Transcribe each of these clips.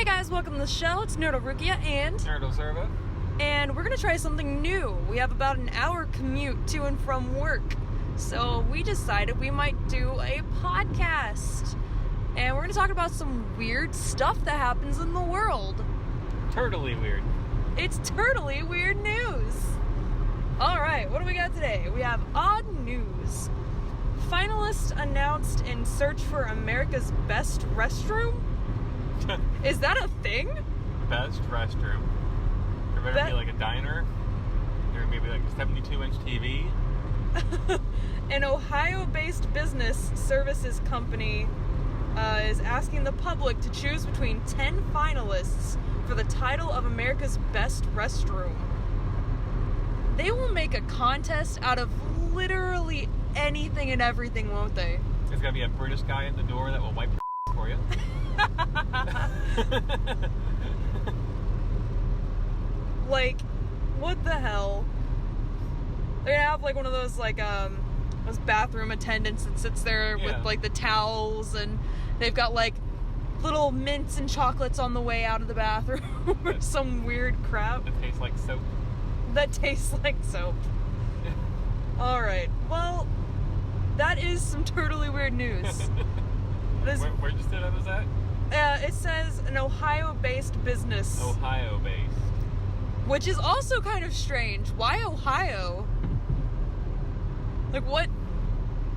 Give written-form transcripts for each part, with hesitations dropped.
Hey guys, welcome to the show. It's Ruekia and Nerdtles. And we're going to try something new. We have about an hour commute to and from work. So we decided we might do a podcast. And we're going to talk about some weird stuff that happens in the world. Turtally weird. It's turtly weird news. Alright, what do we got today? We have odd news. Finalists announced in search for America's best restroom? Is that a thing? Best restroom. There better be like a diner. There may be like a 72-inch TV. An Ohio-based business services company is asking the public to choose between 10 finalists for the title of America's best restroom. They will make a contest out of literally anything and everything, won't they? There's gonna be a British guy at the door that will wipe your for you. Like, what the hell? They're gonna have like one of those like those bathroom attendants that sits there with like the towels, and they've got like little mints and chocolates on the way out of the bathroom or some weird crap. That tastes like soap. That tastes like soap. Alright, well, that is some totally weird news. Where'd you say that was at? It says an Ohio-based business. Ohio-based. Which is also kind of strange. Why Ohio? Like, what?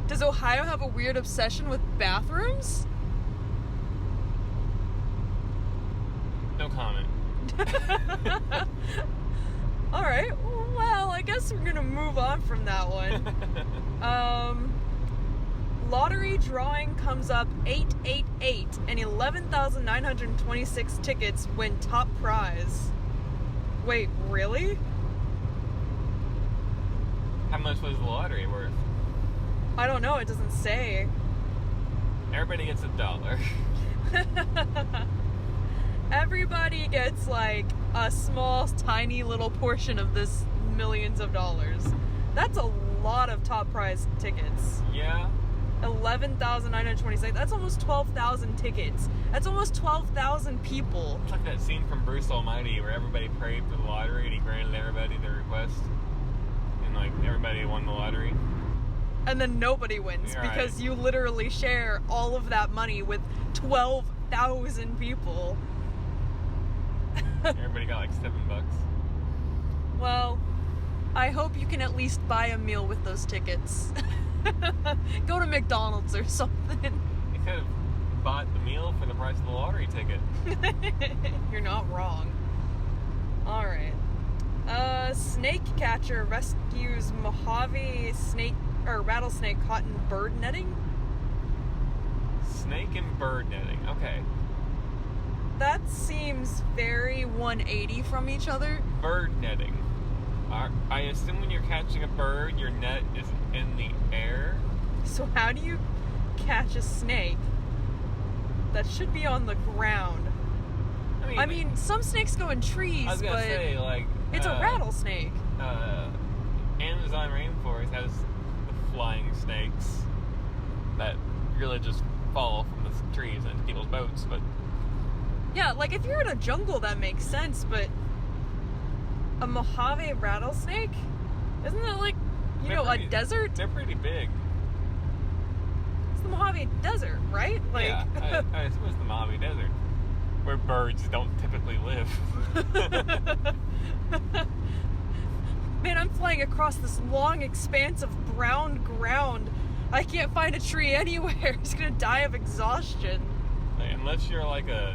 Does Ohio have a weird obsession with bathrooms? No comment. Alright, well, I guess we're gonna move on from that one. Lottery drawing comes up 888 and 11,926 tickets win top prize. Wait, really? How much was the lottery worth? I don't know, it doesn't say. Everybody gets $1. Everybody gets like a small, tiny little portion of this millions of dollars. That's a lot of top prize tickets. Yeah. 11,926. That's almost 12,000 tickets. That's almost 12,000 people. It's like that scene from Bruce Almighty where everybody prayed for the lottery and he granted everybody their request. And like everybody won the lottery. And then nobody wins because you literally share all of that money with 12,000 people. Everybody got like $7. Well, I hope you can at least buy a meal with those tickets. Go to McDonald's or something. You could have bought the meal for the price of the lottery ticket. You're not wrong. Alright. Snake catcher rescues Mojave rattlesnake caught in bird netting? Snake and bird netting. Okay. That seems very 180 from each other. Bird netting. I assume when you're catching a bird, your net is in the air. So how do you catch a snake that should be on the ground? I mean, some snakes go in trees, I was gonna say, like, it's a rattlesnake. Amazon rainforest has the flying snakes that really just fall from the trees into people's boats, but... Yeah, like, if you're in a jungle, that makes sense, but... A Mojave rattlesnake? Isn't that like, a desert? They're pretty big. It's the Mojave Desert, right? Like, yeah, I suppose it's the Mojave Desert, where birds don't typically live. Man, I'm flying across this long expanse of brown ground. I can't find a tree anywhere. I'm just gonna die of exhaustion. Unless you're like a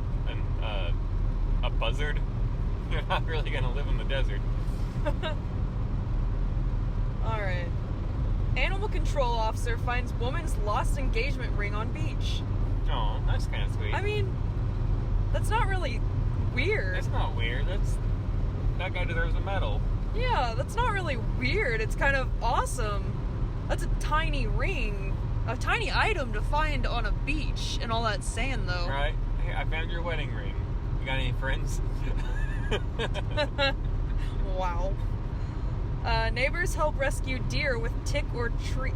buzzard. You're not really going to live in the desert. Alright. Animal control officer finds woman's lost engagement ring on beach. Oh, that's kind of sweet. I mean, that's not really weird. It's not weird. That guy deserves a medal. Yeah, that's not really weird. It's kind of awesome. That's a tiny ring. A tiny item to find on a beach and all that sand, though. Right. Hey, I found your wedding ring. You got any friends? Wow. Neighbors help rescue deer with trick or treat.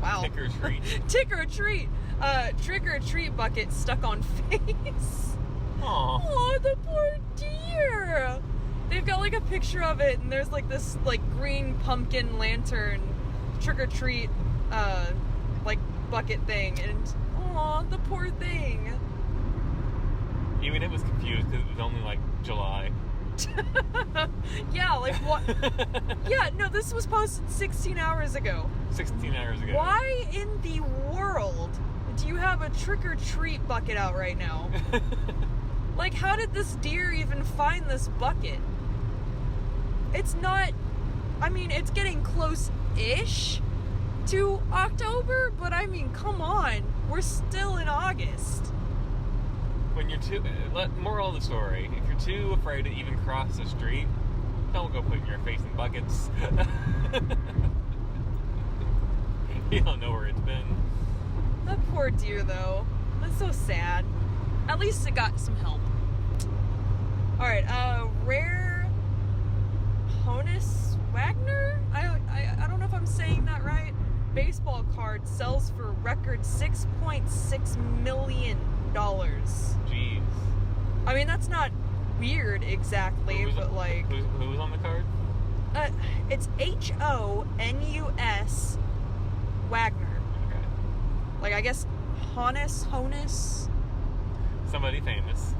Wow. Tick or treat. Trick or treat bucket stuck on face. Oh, the poor deer. They've got like a picture of it, and there's like this like green pumpkin lantern trick or treat like bucket thing, and oh, the poor thing. Even it was confused because it was only like July. Yeah, like what? Yeah, no, this was posted 16 hours ago. 16 hours ago. Why in the world do you have a trick-or-treat bucket out right now? Like, how did this deer even find this bucket? It's not... I mean, it's getting close-ish to October, but I mean, come on. We're still in August. When you're too... moral of the story, if you're too afraid to even cross the street, don't go put your face in buckets. You don't know where it's been. That poor deer, though. That's so sad. At least it got some help. Alright, Rare Honus Wagner? I don't know if I'm saying that right. Baseball card sells for a record $6.6 million. Jeez. I mean, that's not weird exactly, but like... Who was on the card? It's Honus Wagner. Okay. Like, I guess Honus? Somebody famous.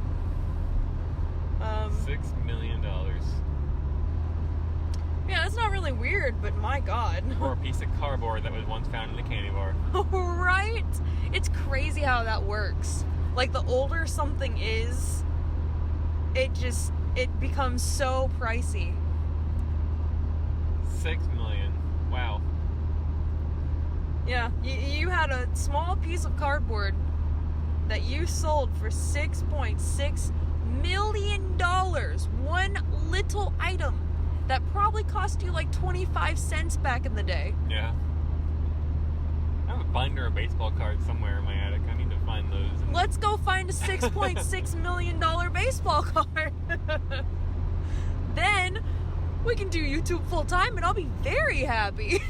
$6 million. Yeah, that's not really weird, but my god. For a piece of cardboard that was once found in a candy bar. Right? It's crazy how that works. Like, the older something is, it becomes so pricey. $6 million. Wow. Yeah, you had a small piece of cardboard that you sold for $6.6 million. One little item that probably cost you like 25 cents back in the day. Yeah. I have a binder of baseball cards somewhere in my attic. I need to find those. Let's go find a $6.6 million baseball card. Then we can do YouTube full time and I'll be very happy.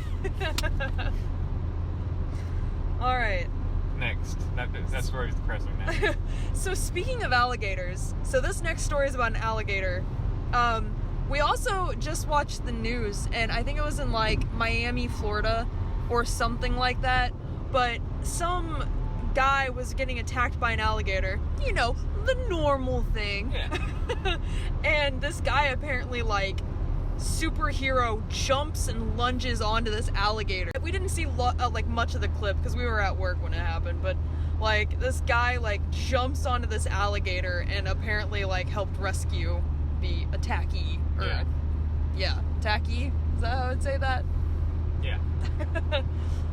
All right. Next. That story is depressing now. So speaking of alligators, so this next story is about an alligator. We also just watched the news, and I think it was in like Miami, Florida, or something like that. But some guy was getting attacked by an alligator. You know, the normal thing. Yeah. And this guy apparently like superhero jumps and lunges onto this alligator. We didn't see like much of the clip because we were at work when it happened, but like this guy like jumps onto this alligator and apparently like helped rescue the attackee. Attackee? Is that how I would say that? Yeah.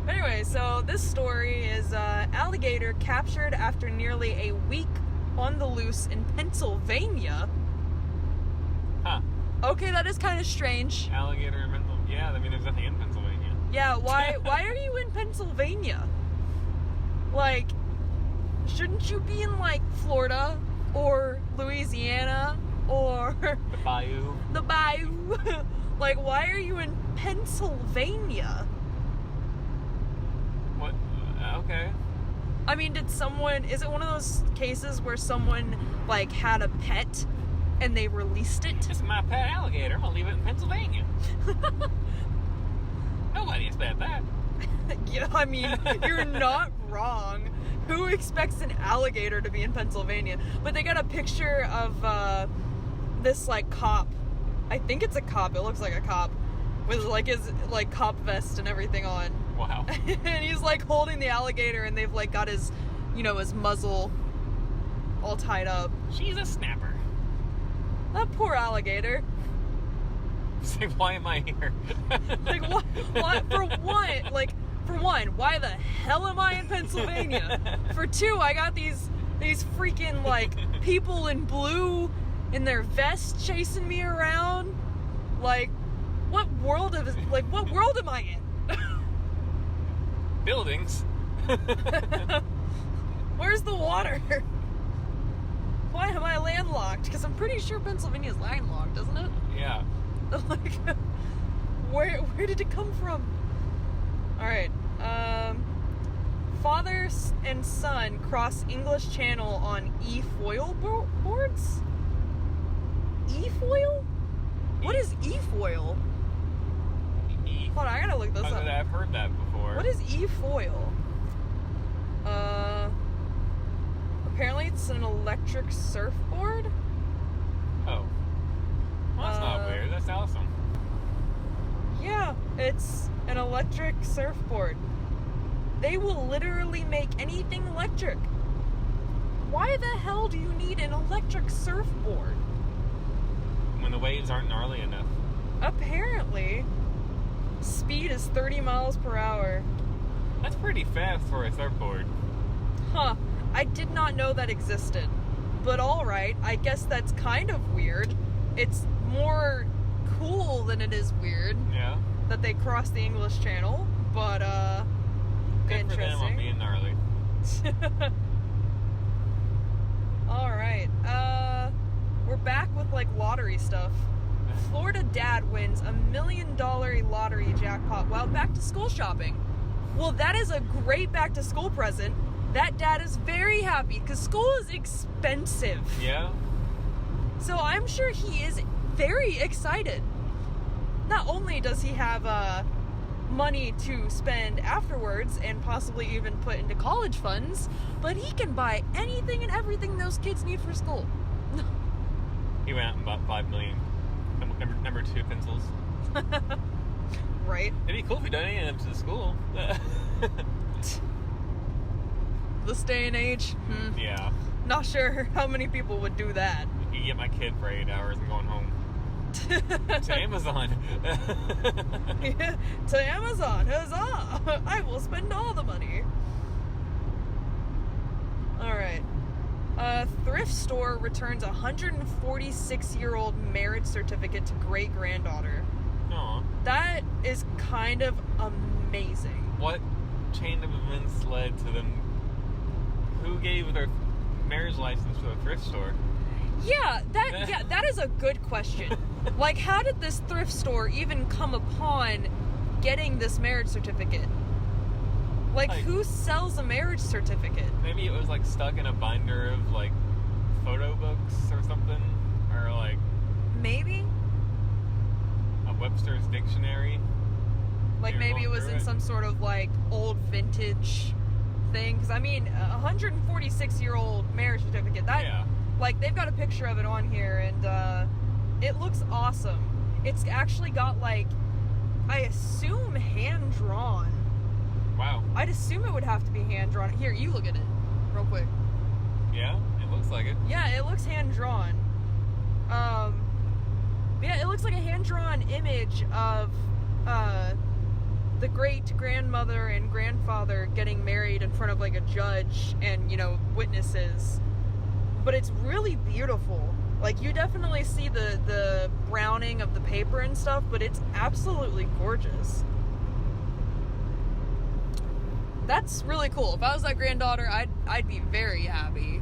Anyway, so this story is alligator captured after nearly a week on the loose in Pennsylvania. Huh. Okay, that is kind of strange. Alligator in Pennsylvania. Yeah, I mean, there's nothing in Pennsylvania. Yeah, why are you in Pennsylvania? Like, shouldn't you be in, like, Florida or Louisiana or... The bayou. The bayou. Like, why are you in Pennsylvania? What? Okay. I mean, is it one of those cases where someone, like, had a pet and they released it? It's my pet alligator. I'm gonna leave it in Pennsylvania. Nobody expected that. Yeah, I mean, you're not wrong. Who expects an alligator to be in Pennsylvania? But they got a picture of this like cop. I think it's a cop. It looks like a cop with like his like cop vest and everything on. Wow. And he's like holding the alligator, and they've like got his, you know, his muzzle all tied up. She's a snapper. That poor alligator. It's like, why am I here? Like, what? For one, why the hell am I in Pennsylvania? For two, I got these freaking, like, people in blue in their vests chasing me around. Like, what world am I in? Buildings. Where's the water? Why am I landlocked? Because I'm pretty sure Pennsylvania's landlocked, isn't it? Yeah. Like, where did it come from? Alright, father and son cross English Channel on e-foil boards? E-foil? What is e-foil? Hold on, I gotta look this up. I've heard that before. What is e-foil? Apparently it's an electric surfboard. Oh. Well, that's not weird. That's awesome. Yeah, it's an electric surfboard. They will literally make anything electric. Why the hell do you need an electric surfboard? When the waves aren't gnarly enough. Apparently. Speed is 30 miles per hour. That's pretty fast for a surfboard. Huh. I did not know that existed. But alright, I guess that's kind of weird. It's more cool than it is weird. Yeah. That they crossed the English Channel. But, Good for them on being gnarly. Alright. We're back with, like, lottery stuff. Florida dad wins $1 million lottery jackpot while back to school shopping. Well, that is a great back to school present. That dad is very happy because school is expensive. Yeah. So I'm sure he is very excited. Not only does he have money to spend afterwards and possibly even put into college funds, but he can buy anything and everything those kids need for school. He went out and bought 5 million number 2 pencils. Right. It'd be cool if he donated them to the school. This day and age, Yeah. not sure how many people would do that. You get my kid for 8 hours and going home. To Amazon. Yeah, to Amazon, huzzah! I will spend all the money. Alright. A thrift store returns a 146-year-old marriage certificate to Great-Granddaughter. Aw. That is kind of amazing. What chain of events led to them? Who gave their marriage license to a thrift store? Yeah, that is a good question. Like, how did this thrift store even come upon getting this marriage certificate? Like, who sells a marriage certificate? Maybe it was, like, stuck in a binder of, like, photo books or something? Or, like... Maybe? A Webster's dictionary? Like, maybe it was in some sort of, like, old vintage thing. Because, I mean, a 146-year-old marriage certificate, that... Yeah. Like, they've got a picture of it on here, and, it looks awesome. It's actually got, like, I assume hand-drawn. Wow. I'd assume it would have to be hand-drawn. Here, you look at it real quick. Yeah, it looks like it. Yeah, it looks hand-drawn. Yeah, it looks like a hand-drawn image of, the great-grandmother and grandfather getting married in front of, like, a judge and, you know, witnesses. But it's really beautiful. Like, you definitely see the browning of the paper and stuff, but it's absolutely gorgeous. That's really cool. If I was that granddaughter, I'd be very happy.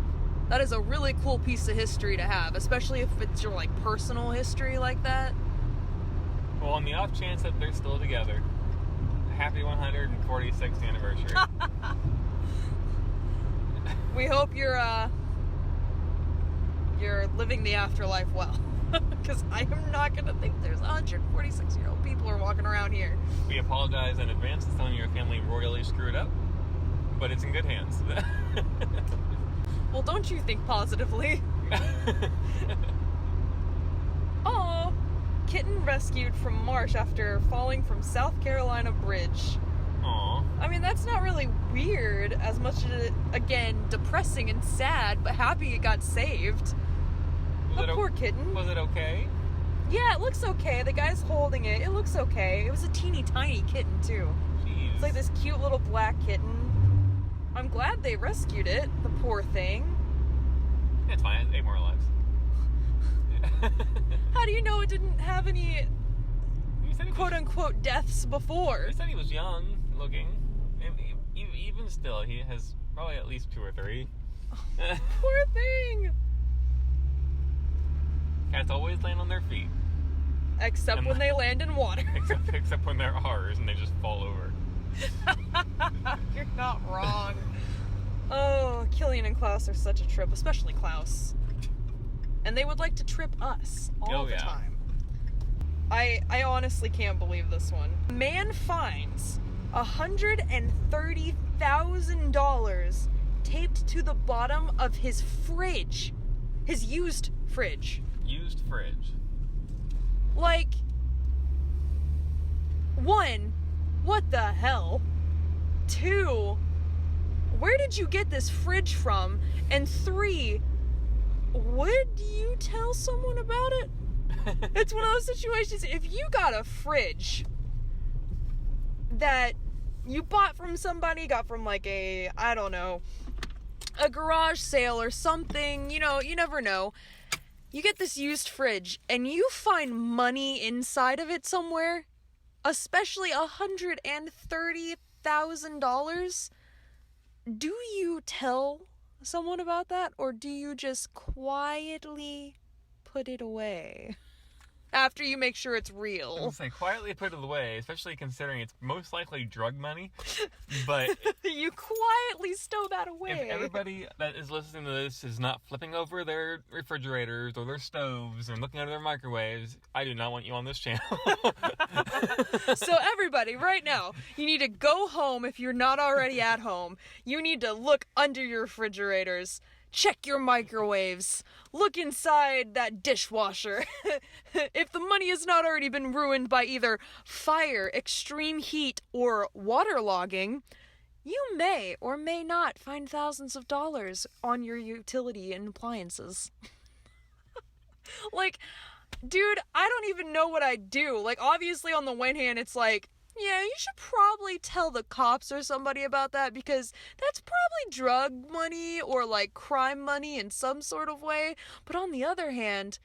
That is a really cool piece of history to have, especially if it's your, like, personal history like that. Well, on the off chance that they're still together, happy 146th anniversary. We hope you're living the afterlife well. Because I am not going to think there's 146-year-old people are walking around here. We apologize in advance for telling your family royally screwed up, but it's in good hands. Well, don't you think positively? Oh, kitten rescued from Marsh after falling from South Carolina bridge. Aw. I mean, that's not really weird as much as it, again, depressing and sad, but happy it got saved. The poor kitten. Was it okay? Yeah, it looks okay. The guy's holding it. It looks okay. It was a teeny tiny kitten, too. Jeez. It's like this cute little black kitten. I'm glad they rescued it, the poor thing. It's fine. It's 8 more lives. How do you know it didn't have any quote-unquote deaths before? He said he was young looking. Even still, he has probably at least 2 or 3. Poor thing! Cats always land on their feet. Except when they land in water. except when they're ours and they just fall over. You're not wrong. and Klaus are such a trip, especially Klaus. And they would like to trip us all the time. I honestly can't believe this one. Man finds $130,000 taped to the bottom of his fridge. His used fridge. Used fridge. Like, 1, what the hell? 2, where did you get this fridge from? And 3, would you tell someone about it? It's one of those situations, if you got a fridge that you bought from somebody, got from like a, I don't know, a garage sale or something, you know, you never know. You get this used fridge and you find money inside of it somewhere, especially $130,000. Do you tell someone about that, or do you just quietly put it away after you make sure it's real? I was gonna say, quietly put it away, especially considering it's most likely drug money. But you quietly stow that away. If everybody that is listening to this is not flipping over their refrigerators or their stoves and looking under their microwaves, I do not want you on this channel. So everybody, right now, you need to go home if you're not already at home. You need to look under your refrigerators. Check your microwaves. Look inside that dishwasher. If the money has not already been ruined by either fire, extreme heat, or waterlogging, you may or may not find thousands of dollars on your utility and appliances. Like, dude, I don't even know what I'd do. Like, obviously, on the one hand, it's like, yeah, you should probably tell the cops or somebody about that, because that's probably drug money or, like, crime money in some sort of way. But on the other hand,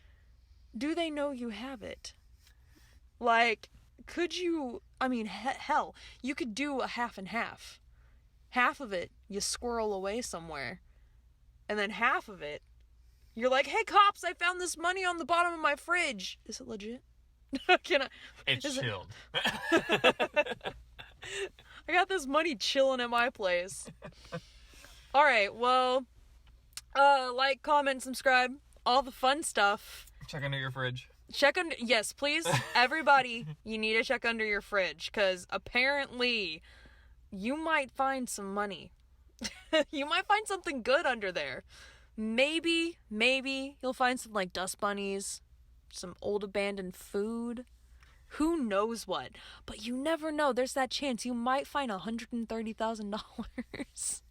do they know you have it? Like, could you, I mean, hell, you could do a half and half. Half of it, you squirrel away somewhere. And then half of it, you're like, hey, cops, I found this money on the bottom of my fridge. Is it legit? It's chilled. I got this money chilling at my place. Alright, well, like, comment, subscribe, all the fun stuff. Check under your fridge. Yes, please, everybody, you need to check under your fridge, because apparently you might find some money. You might find something good under there. Maybe you'll find some, like, dust bunnies, some old abandoned food, who knows what, but you never know. There's that chance you might find $130,000.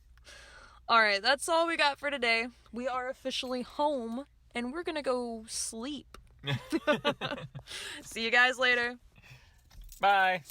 All right, that's all we got for today. We are officially home and we're gonna go sleep. See you guys later. Bye.